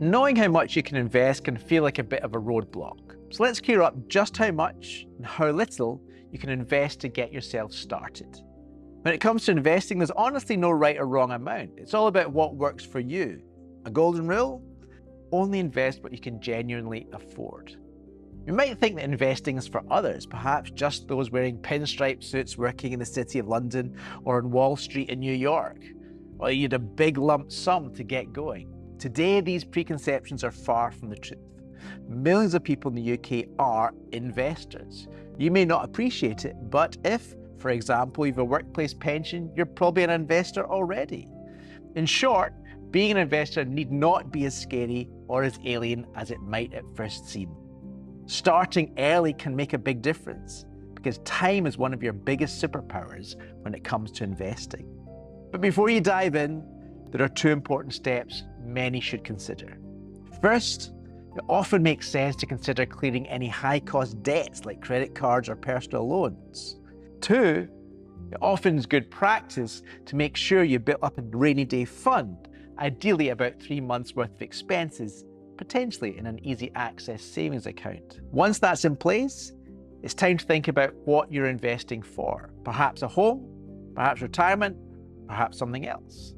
Knowing how much you can invest can feel like a bit of a roadblock. So let's clear up just how much and how little you can invest to get yourself started. When it comes to investing, there's honestly no right or wrong amount. It's all about what works for you. A golden rule? Only invest what you can genuinely afford. You might think that investing is for others, perhaps just those wearing pinstripe suits working in the City of London or on Wall Street in New York. Or you need a big lump sum to get going. Today, these preconceptions are far from the truth. Millions of people in the UK are investors. You may not appreciate it, but if, for example, you have a workplace pension, you're probably an investor already. In short, being an investor need not be as scary or as alien as it might at first seem. Starting early can make a big difference because time is one of your biggest superpowers when it comes to investing. But before you dive in, there are two important steps many should consider. First, it often makes sense to consider clearing any high-cost debts like credit cards or personal loans. Two, it often is good practice to make sure you build up a rainy day fund, ideally about 3 months worth of expenses, potentially in an easy access savings account. Once that's in place, it's time to think about what you're investing for. Perhaps a home, perhaps retirement, perhaps something else.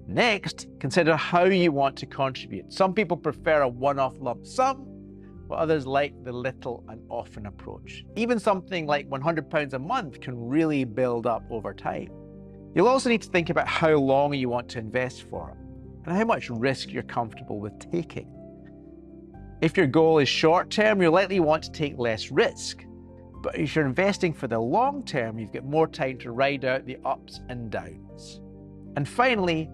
Next, consider how you want to contribute. Some people prefer a one-off lump sum, while others like the little and often approach. Even something like £100 a month can really build up over time. You'll also need to think about how long you want to invest for and how much risk you're comfortable with taking. If your goal is short-term, you'll likely want to take less risk. But if you're investing for the long term, you've got more time to ride out the ups and downs. And finally,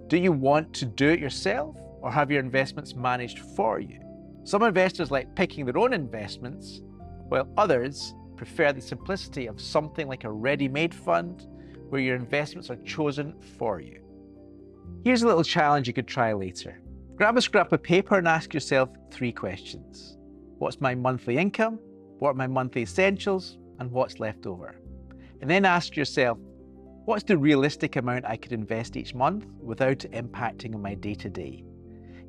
do you want to do it yourself or have your investments managed for you? Some investors like picking their own investments, while others prefer the simplicity of something like a ready-made fund where your investments are chosen for you. Here's a little challenge you could try later. Grab a scrap of paper and ask yourself 3 questions. What's my monthly income? What are my monthly essentials? And what's left over? And then ask yourself, what's the realistic amount I could invest each month without impacting on my day-to-day?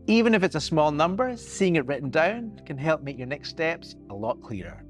Even if it's a small number, seeing it written down can help make your next steps a lot clearer.